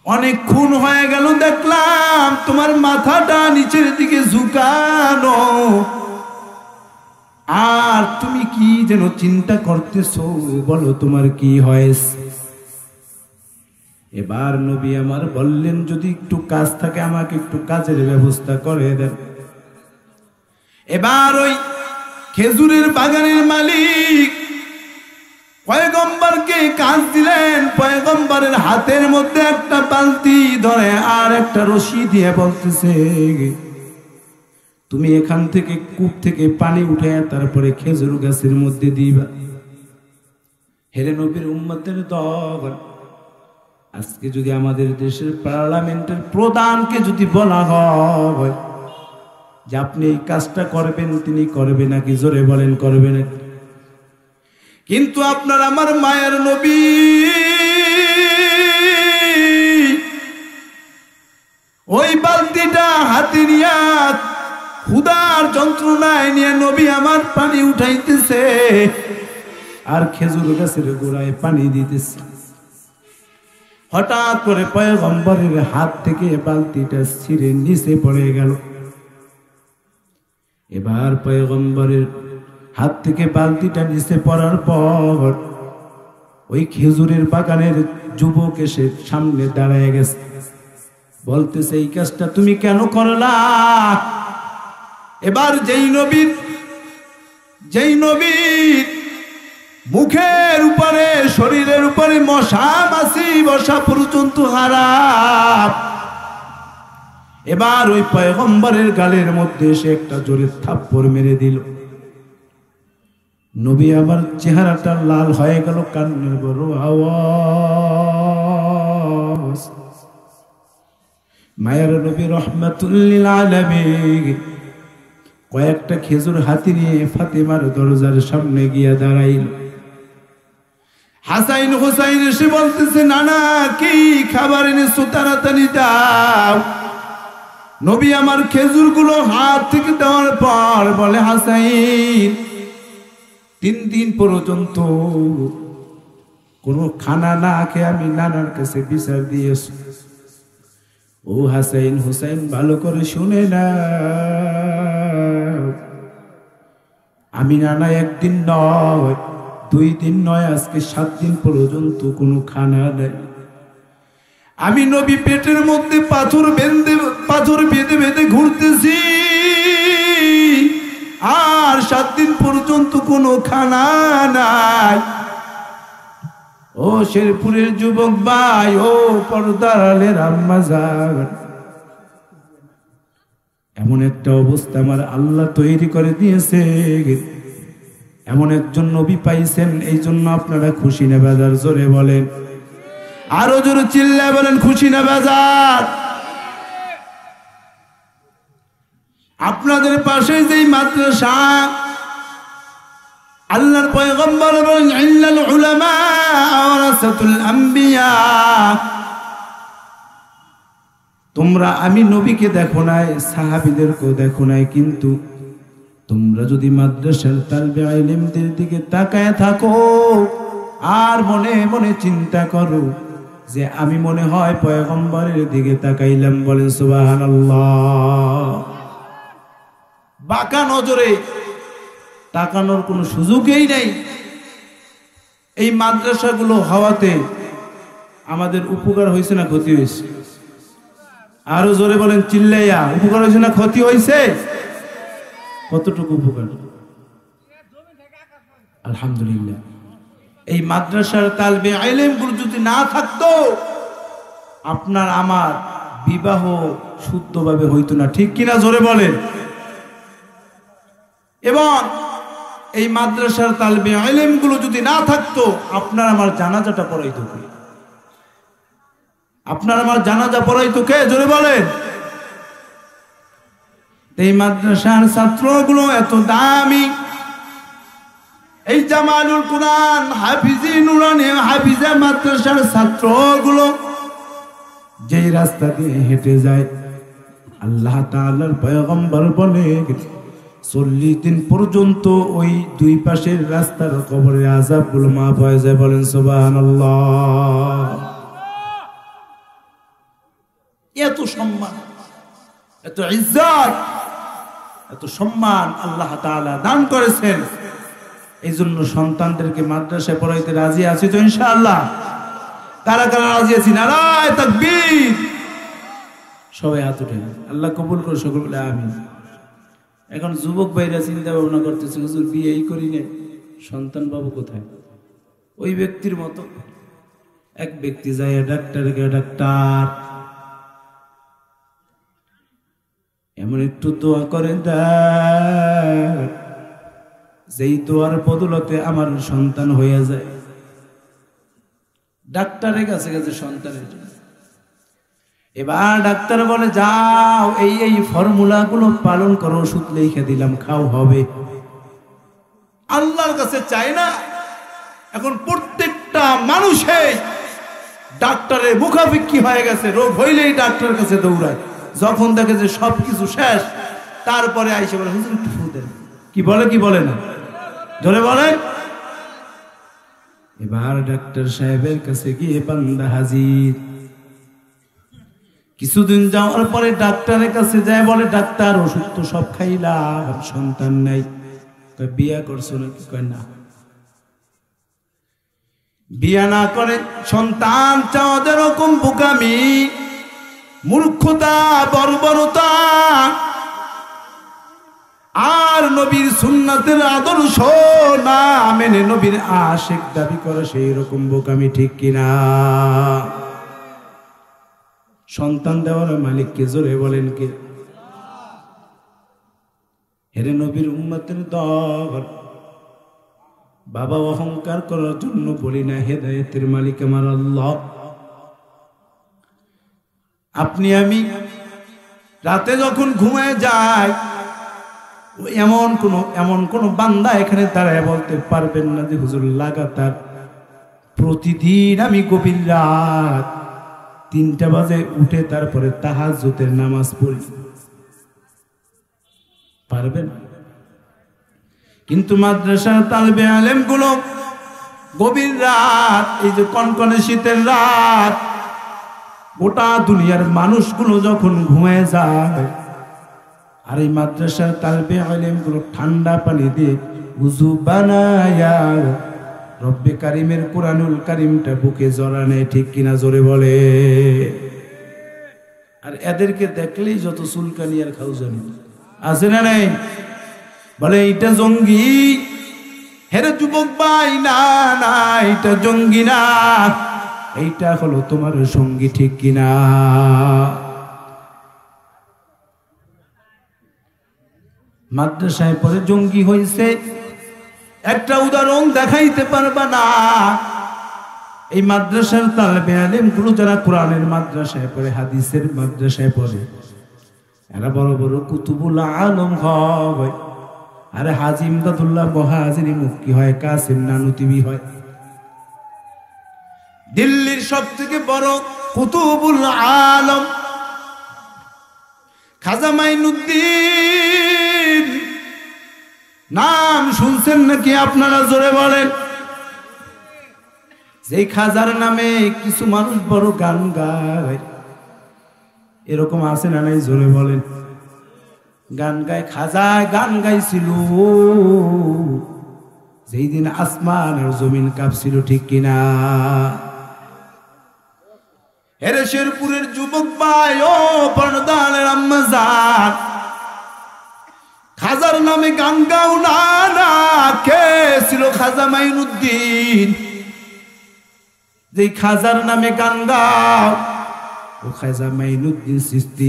অনেক খুন হয়ে গেল, দেখলাম তোমার মাথাটা নিচের দিকে ঝুঁকানো, আর তুমি কি যেন চিন্তা করতেছো, বলো তোমার কি হয়েছে? এবার নবী আমার বললেন, যদি একটু কাজ থাকে আমাকে একটু কাজের ব্যবস্থা করে দেন। এবার ওই খেজুরের বাগানের মালিক পয়গম্বরকে কাজ দিলেন। পয়গম্বরের হাতের মধ্যে একটা বালতি ধরে আর একটা রশি দিয়ে বলতেছে, তুমি এখান থেকে কূপ থেকে পানি উঠে তারপরে খেজুর গাছের মধ্যে দিবা। হেরে নবীর উম্মতের দল, আজকে যদি আমাদের দেশের পার্লামেন্টের প্রধানকে যদি বলা হয় যে আপনি এই কাজটা করবেন, তিনি করবে নাকি? জোরে বলেন, করবে নাকি? কিন্তু আপনার আমার মায়ের নবী ওই বালতিটা হাতে নিয়ে ক্ষুধার যন্ত্রণায় নিয়ে নবী আমার পানি উঠাইতেছে আর খেজুর গাছের গোড়ায় পানি দিতেছে। হঠাৎ করে পয়গম্বরের হাত থেকে বালতিটা ছিঁড়ে নিচে পড়ে গেল। এবার পয়গম্বরের হাত থেকে বালতিটা নিচে পড়ার পর ওই খেজুরের বাগানের যুবক এসে সামনে দাঁড়ায় গেছে, বলতেছে, এই কাজটা তুমি কেন করলা? এবার যেই নবীর মুখের উপরে শরীরের উপরে মশা মাছি বসা পর্যন্ত হারাম, এবার ওই পয়গম্বরের গালের মধ্যে এসে একটা জোরে থাপ্পড় মেরে দিল। নবী আমার চেহারাটা লাল হয়ে গেল, কান্নার বড় আওয়াজ। মায়ের নবী রাহমাতুল লিল আলামিন কয়েকটা খেজুর হাতে নিয়ে ফাতেমার দরজার সামনে গিয়া দাঁড়াইল। হাসাইন হুসাইন এসে বলতেছে, নানা কি খাবার এনেছো, তাড়াতাড়ি দাও। নবী আমার খেজুরগুলো হাত থেকে দেওয়ার পর বলে, হাসাইন 3 দিন পর্যন্ত কোনো খানা না খেয়ে আমি নানার কাছে বিচার দিয়েছি। ও হাসাইন হুসাইন ভালো করে শুনে না, আমি নানা 1 দিন নয় 2 দিন নয়, আজকে 7 দিন পর্যন্ত কোনো খানা নেই। আমি নবী পেটের মধ্যে পাথর বেঁধে বেঁধে ঘুরতেছি, আর 7 দিন পর্যন্ত কোনো খানা নাই। ও শেরপুরের যুবক ভাই, ও পর্দার আলের আম্মা জান, এমন একটা অবস্থা আমার আল্লাহ তৈরি করে দিয়েছে। এমন একজন নবী পাইছেন, এই জন্য আপনারা খুশি না বেজার? জোরে বলেন, আরো জোরে চিল্লায় বলেন, খুশি না বেজার? আপনাদের পাশে যেই মাদ্রাসা, আল্লাহর পয়গম্বর বলেন, ইন্নাল উলামা ওয়ারাসাতুল আম্বিয়া। তোমরা আমি নবীকে দেখো নাই, সাহাবীদেরকেও দেখো নাই, কিন্তু তোমরা যদি মাদ্রাসার তালবে ইলমদের দিকে তাকায় থাকো আর মনে মনে চিন্তা করো যে আমি মনে হয় পয়গম্বরের দিকে তাকাইলাম, বলেন সুবহানাল্লাহ। বাঁকা নজরে তাকানোর কোনো সুযোগই নেই। এই মাদ্রাসাগুলো হওয়াতে আমাদের উপকার হয়েছে না ক্ষতি হয়েছে? আরো জোরে বলেন চিল্লাইয়া, উপকার হয়েছে না ক্ষতি হয়েছে? কতটুকু উপকার? আলহামদুলিল্লাহ। এই মাদ্রাসার তালবে ইলমগুলো যদি না থাকতো, আপনার আমার বিবাহ শুদ্ধভাবে হইতো না, ঠিক কিনা? জোরে বলেন। এবং এই মাদ্রাসার তালবে ইলমগুলো যদি না থাকতো, আপনার আমার জানাজাটা পড়াইতো কে? আপনার আমার জানাজা পড়াইতো কে? জোরে বলেন। এই মাদ্রাসার ছাত্রগুলো এত দামি, এই জামালুল কুরআন হাফিজি নুরানি হাফিজা মাদ্রাসার ছাত্রগুলো যেই রাস্তা দিয়ে হেঁটে যায়, আল্লাহ তাআলার পয়গম্বর বলে 40 দিন পর্যন্ত ওই 2 পাশের রাস্তার কবরের আযাবগুলো মাফ হয়ে যায়, বলেন সুবহানাল্লাহ। এত সম্মান, এত ইজ্জত, এত সম্মান আল্লাহ তাআলা দান করেছেন। এই জন্য সন্তানদেরকে মাদ্রাসায় পড়াইতে রাজি আছি তো ইনশাআল্লাহ? কারা কারা রাজি আছি? নারায়ে তাকবীর। সবাই হাত উঠে, আল্লাহ কবুল করে সকল বলে আমিন। এখন যুবক ভাইরা চিন্তা ভাবনা করতেছে, হুজুর বিয়েই করি নাই, সন্তান বাবু কোথায়? ওই ব্যক্তির মতো এক ব্যক্তি যায় ডাক্তারকে, ডাক্তার এমন একটু দোয়া করে দেয় যেই দোয়ার বদলতে আমার সন্তান হয়ে যায়। ডাক্তারের কাছে গেছে সন্তানের জন্য। এবার ডাক্তার বলে, যাও এই এই ফর্মুলা গুলো পালন করো, ওষুধ লিখে দিলাম, খাও, হবে। আল্লাহর কাছে চাই না। এখন প্রত্যেকটা মানুষে ডাক্তারের মুখাপেক্ষী হয়ে গেছে, রোগ হইলেই ডাক্তারের কাছে দৌড়ায়। যখন দেখে যে সবকিছু শেষ, তারপরে আইসে বলে, হুজুর একটু ফু দেন। কি বলে, কি বলে না, ধরে বলে। এবার ডাক্তার সাহেবের কাছে গিয়ে বান্দা হাজির। কিছুদিন যাওয়ার পরে ডাক্তারের কাছে যায়, বলে, ডাক্তার ওষুধ তো সব খাইলাম, সন্তান নাই। বিয়া করছো নাকি? কয় না। বিয়া না করে সন্তান চাওয়া এরকম বোকামি, মূর্খতা, বর্বরতা, আর নবীর সুন্নাতের আদর্শ না মেনে নবীর আশিক দাবি করে সেই রকম বোকামি, ঠিক কিনা? সন্তান দেওয়ার মালিককে জোরে বলেন কে? হেরে নবীর উম্মতের দল, বাবা অহংকার করার জন্য বলি না, হেদায়েতের মালিক আমার আল্লাহ। আপনি আমি রাতে যখন ঘুমায় যাই, এমন কোন বান্দা এখানে দাঁড়ায় বলতে পারবেন না যে হুজুর লাগাতার প্রতিদিন আমি গভীর রাত 3টা বাজে উঠে তারপরে তাহাজ্জুদের নামাজ পড়ি। পারবেন? কিন্তু মাদ্রাসার তালবে আলেম গুলো গভীর রাত, এই যে কনকনে শীতের রাত, গোটা দুনিয়ার মানুষগুলো যখন ঘুমায় যায়, আর এই মাদ্রাসার তালবে আলেম গুলো ঠান্ডা পানি দিয়ে উযু বানায়া রব্বে কারিমের কোরআনুল কারিমটা বুকে জড়ানে, ঠিক কিনা? জোরে বলে। আর এদেরকে দেখলেই যত চুলকানি আর খাউজানি আছে না নাই? বলে এইটা জঙ্গি। হেরে যুবক ভাই, না না, এইটা জঙ্গি না, এইটা হলো তোমার সঙ্গী, ঠিক কিনা? মাদ্রাসায় পরে জঙ্গি হয়েছে, একটা উদাহরণ দেখাইতে পারবা না। এই মাদ্রাসার তালেবে আলেম গুলো যারা কোরআনের মাদ্রাসায় পড়ে, হাদিসের মাদ্রাসায় পড়ে, এরা বড় বড় কুতুবুল আলম হয়। আরে হাজি ইমদাদুল্লাহ মহাজিরি মুক্তি হয়, কাসিম নানুতিবি হয়। দিল্লির সব থেকে বড় কুতুবুল আলম খাজা মাইনুদ্দিন, নাম শুনছেন নাকি আপনারা? জোরে বলেন। যেই খাজার নামে কিছু মানুষ বড় গান গায়, এরকম আছে না নাই? জোরে বলেন। গান গায়, খাজায় গান গাইছিল যেই দিন আসমান আর জমিন কাঁপছিল, ঠিক কিনা? এরে শেরপুরের যুবক ভাই ও পর্দানের আম্মা জান, খাজার নামে গান গাও না। না, কে ছিল খাজা মাইনুদ্দিন? যেই খাজার নামে গান গাও, ও খাজা মাইনুদ্দিন চিশতি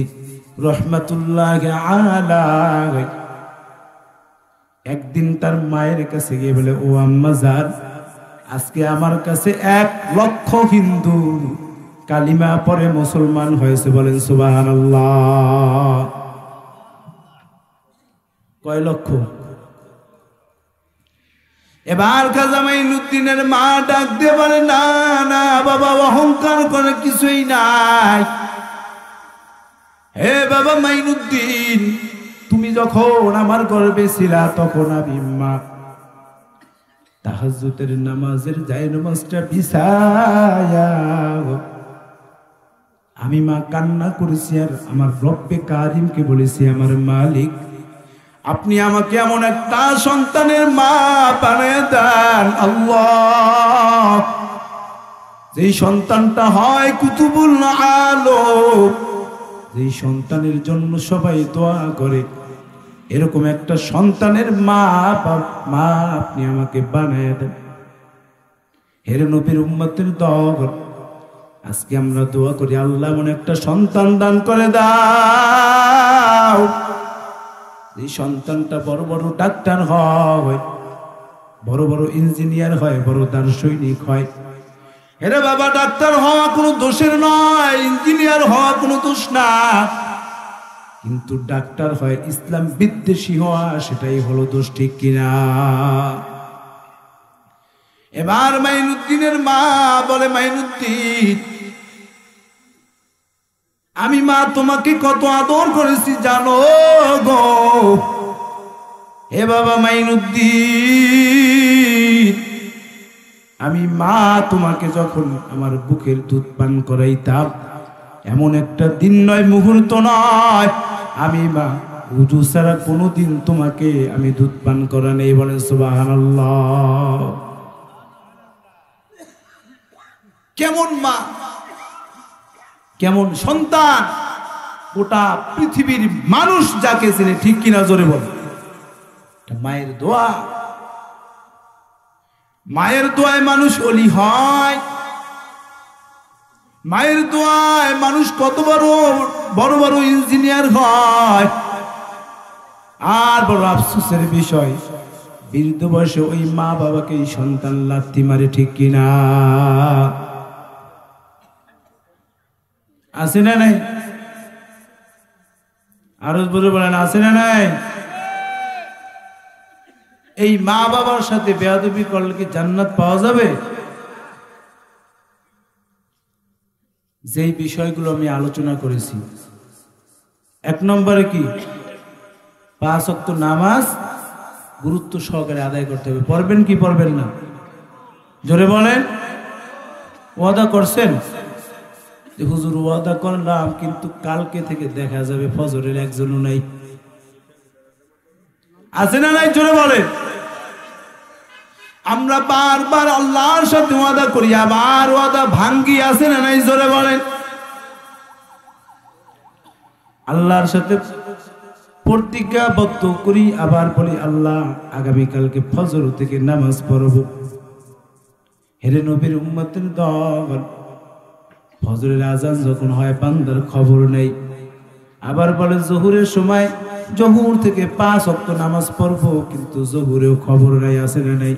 রহমাতুল্লাহ আলাইহি। একদিন তার মায়ের কাছে গিয়ে বলে, ও আম্মা জান, আজকে আমার কাছে 1 লক্ষ হিন্দু কালিমা পড়ে মুসলমান হয়েছে, বলেন সুবহানাল্লাহ। কয় লক্ষ? এবার খাজা মাইনুদ্দিনের মা ডাক দিয়ে বলে, না না বাবা, অহংকার করে কিছুই নাই। হে বাবা মাইনুদ্দিন, তুমি যখন আমার গর্ভে ছিলা, তখন আমি মা তাহাজ্জুদের নামাজের জায়নামাজটা বিছায়া আমি মা কান্না করেছি আর আমার রব্বে কারিমকে বলেছি, আমার মালিক আপনি আমাকে এমন একটা সন্তানের মা বানিয়ে দেন আল্লাহ, যেই সন্তানটা হয় কুতুবুল আলম, যেই সন্তানের জন্য সবাই দোয়া করে, এরকম একটা সন্তানের মা আপনি আমাকে বানিয়ে দেন। হেরে নবীর উম্মতের দল, আজকে আমরা দোয়া করি আল্লাহ এমন একটা সন্তান দান করে দাও, এই সন্তানটা বড় বড় ডাক্তার হয়, বড় বড় ইঞ্জিনিয়ার হয়, বড় দার্শনিক হয়। এরে বাবা, ডাক্তার হওয়া কোনো দোষের নয়, ইঞ্জিনিয়ার হওয়া কোনো দোষ না, কিন্তু ডাক্তার হয় ইসলাম বিদ্বেষী হওয়া, সেটাই হলো দোষ, ঠিক কিনা? এবার মাইনুদ্দিনের মা বলে, মাইনুদ্দিন আমি মা তোমাকে কত আদর করেছি জানো গো। হে বাবা মাইনুদ্দিন, আমি মা তোমাকে যখন আমার বুকের দুধ পান করাইতাম, এমন একটা দিন নয়, মুহূর্ত নয়, আমি মা উযু ছাড়া কোনোদিন তোমাকে আমি দুধ পান করা নেই। বলেন সুবহানাল্লাহ। কেমন মা, কেমন সন্তান, গোটা পৃথিবীর মানুষ যাকে চেনে, ঠিক কিনা জোরে বল। মায়ের দোয়া, মায়ের দোয়ায় মানুষ ওলি হয়, মায়ের দোয়ায় মানুষ কত বড় বড় বড় ইঞ্জিনিয়ার হয়। আর বড় আফসোসের বিষয়, বৃদ্ধ বয়সে ওই মা বাবাকে এই সন্তান লাথি মারে, ঠিক কিনা? আছে না নাই? আরো বলে বলেন, আছে না নাই? এই মা বাবার সাথে বেয়াদবি করলে কি জান্নাত পাওয়া যাবে? যেই বিষয়গুলো আমি আলোচনা করেছি, এক নম্বরে কি, 5 ওয়াক্ত নামাজ গুরুত্ব সহকারে আদায় করতে হবে। পড়বেন কি পড়বেন না? জোরে বলেন। ওয়াদা করছেন যে হুজুর ওয়াদা করলাম, কিন্তু কালকে থেকে দেখা যাবে ফজরের একজনও নাই। আছে না নাই? জোরে বলেন। আমরা বারবার আল্লাহর সাথে ওয়াদা করি, আবার ওয়াদা ভাঙ্গি, আছে না নাই? জোরে বলেন। আল্লাহর সাথে প্রতিজ্ঞাবদ্ধ করি, আবার বলি আল্লাহ আগামীকালকে ফজর থেকে নামাজ পড়ব। হেরে নবীর উম্মতের দল, ফজরের আজান যখন হয় বান্দার খবর নেই, আবার বলে জোহরের সময় জোহর থেকে 5 ওয়াক্ত নামাজ পড়বো, কিন্তু জোহরেও খবর নাই, আছে না নাই?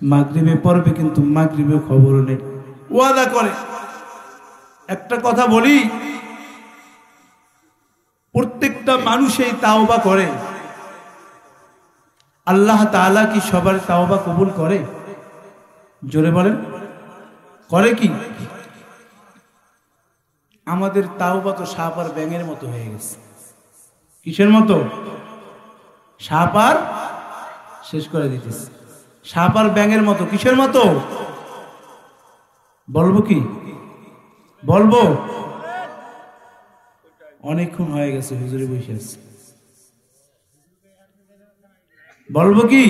মাগরিবে পড়বে, কিন্তু মাগরিবেও খবর নেই। ওয়াদা করে। একটা কথা বলি, প্রত্যেকটা মানুষই তাওবা করে, আল্লাহ তাআলা কি সবার তাওবা কবুল করে? জোরে বলেন, করে কি? আমাদের তাওবা তো সাপ আর ব্যাঙের মতো হয়ে গেছে। কিসের মতো? সাপ আর, শেষ করে দিতেছে, সাপ আর ব্যাঙের মতো। কিসের মতো বলবো? কি বলবো? অনেকক্ষণ হয়ে গেছে, হুজুরে বসে আছে, বলবো কি?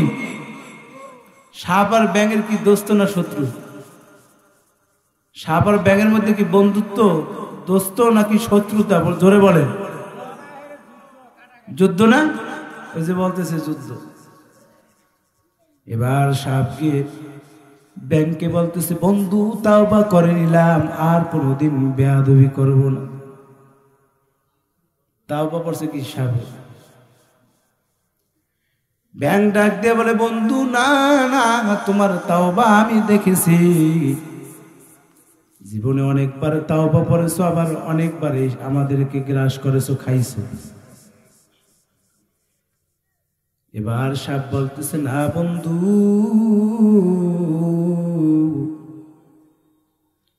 সাপ আর ব্যাঙের কি দোস্ত না শত্রু? সাপ আর ব্যাঙের মধ্যে কি বন্ধুত্ব, দোস্ত নাকি শত্রুতা? জোরে বলে। যুদ্ধ না? ওই যে বলতেছে যুদ্ধ। এবার সাপকে ব্যাঙকে বলতেছে, বন্ধু তাওবা করে নিলাম, আর কোনোদিন বেয়াদবি করব না। তাওবা করছে কি সাপ? ব্যাঙ ডাক দিয়ে বলে, বন্ধু না না, তোমার তাওবা আমি দেখেছি, জীবনে অনেকবার তাওবা পড়েছো, আবার অনেকবার আমাদেরকে গ্রাস করেছো, খাইছো। এবার সাপ বলতেছে, না বন্ধু,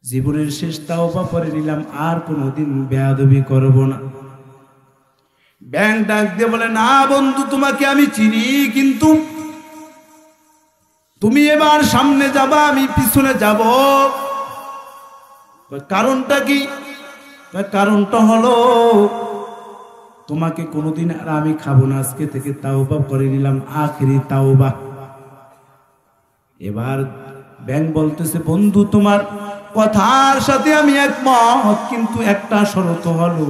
জীবনের শেষ তাওবা পড়ে নিলাম, আর কোনোদিন বেয়াদবি করব না। ব্যাঙ ডাক দিয়ে বলে, না বন্ধু, তোমাকে আমি চিনি, কিন্তু তুমি এবার সামনে যাবা, আমি পিছনে যাব। কারণটা কি? কারণটা হলো তোমাকে কোনোদিন আর আমি খাবো না, আজকে থেকে তাওবা করে নিলাম, আখেরি তাওবা। এবার ব্যাং বলতেছে, বন্ধু তোমার কথার সাথে আমি একমত, কিন্তু একটা শর্ত হলো,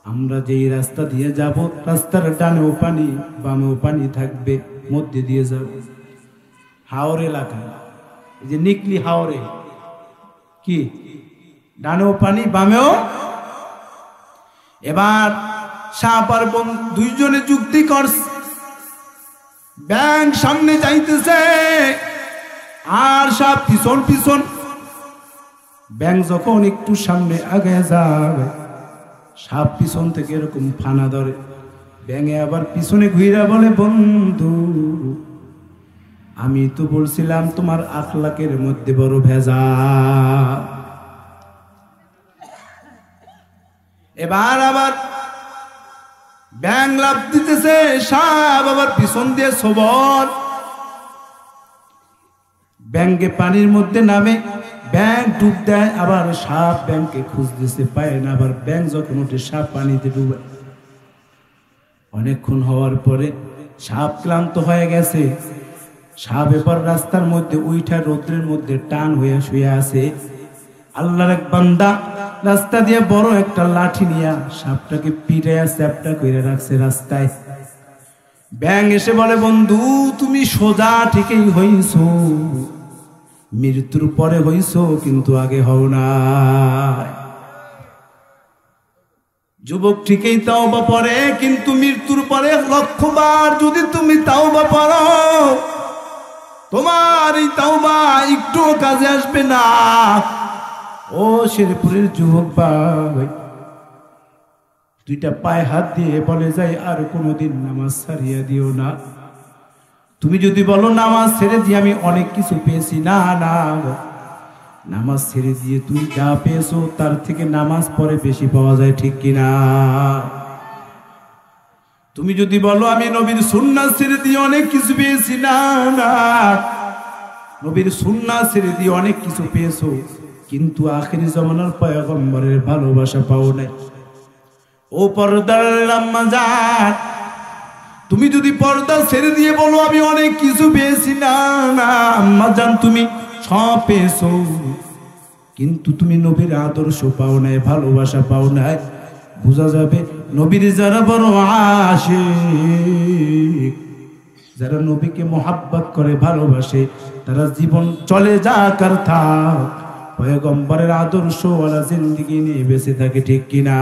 আমরা যেই রাস্তা দিয়ে যাব রাস্তার ডানেও পানি বামেও পানি থাকবে, মধ্যে দিয়ে যাব। হাওর এলাকা, এই যে নিকলি হাওরে কি ডানেও পানি বামেও। এবার সাপ আর বোন দুইজনে যুক্তি করছে। ব্যাং সামনে যাইতেছে আর সাপ পিছন পিছন। ব্যাং যখন একটু সামনে আগে যায়, সাপ পিছন থেকে এরকম ফানা ধরে। ব্যাঙে আবার পিছনে ঘুরে বলে, বন্ধু আমি তো বলছিলাম তোমার আখলাকের মধ্যে বড় ভেজাল। এবার আবার ব্যাং লাফ দিতেছে, সাপ আবার পিছন দিয়ে সবর। ব্যাঙকে পানির মধ্যে নামে, ব্যাং ডুব দেয়, আবার সাপ ব্যাংকে খুঁজতেছে, পায় না। আবার ব্যাং যখন উঠে সাপ পানিতে ডুবে। অনেকক্ষণ হওয়ার পরে সাপ ক্লান্ত হয়ে গেছে। সাপ এবার রাস্তার মধ্যে উইঠা রৌদ্রের মধ্যে টান হয়ে শুয়ে আছে। আল্লাহর এক বান্দা রাস্তা দিয়ে বড় একটা লাঠি নিয়ে সাপটাকে পিটাইয়া চ্যাপটা করে রাখছে রাস্তায়। ব্যাং এসে বলে, বন্ধু তুমি সোজা ঠিকই হইছ, মৃত্যুর পরে হইছ, কিন্তু আগে হও না। যুবক ঠিকই তাওবা পড়ে, কিন্তু মৃত্যুর পরে লক্ষবার যদি তুমি তাওবা পড়ো, তোমার এই তাওবা একটু কাজে আসবে না। ও শেরপুরের যুবক ভাই, দুইটা পায়ে হাত দিয়ে বলে যাই, আর কোনোদিন নামাজ ছাড়িয়ে দিও না। তুমি যদি বলো নামাজ ছেড়ে দিয়ে আমি অনেক কিছু পেয়েছি, না না, নামাজ ছেড়ে দিয়ে তুমি যা পেয়েছো তার থেকে নামাজ পড়ে বেশি পাওয়া যায়, ঠিক কিনা? তুমি যদি বলো আমি নবীর সুন্নাহ ছেড়ে দিয়ে অনেক কিছু পেয়েছি, না না, নবীর সুন্নাহ ছেড়ে দিয়ে অনেক কিছু পেয়েছো, কিন্তু আখিরি জামানার পয়গম্বরের ভালোবাসা পাও নাই। ও পর্দার আম্মা জান, তুমি যদি পর্দা ছেড়ে দিয়ে বলো আমি অনেক কিছু পেয়েছি, না না আম্মা জান, তুমি সব পেয়েছো, কিন্তু তুমি নবীর আদর্শ পাও নাই, ভালোবাসা পাও নাই। বোঝা যাবে নবীর যারা বড় আশিক, যারা নবীকে মোহাব্বত করে ভালোবাসে, তারা জীবন চলে যাক আর থাক, পয়গম্বরের আদর্শ ওয়ালা জিন্দেগি নিয়ে বেঁচে থাকে, ঠিক কিনা?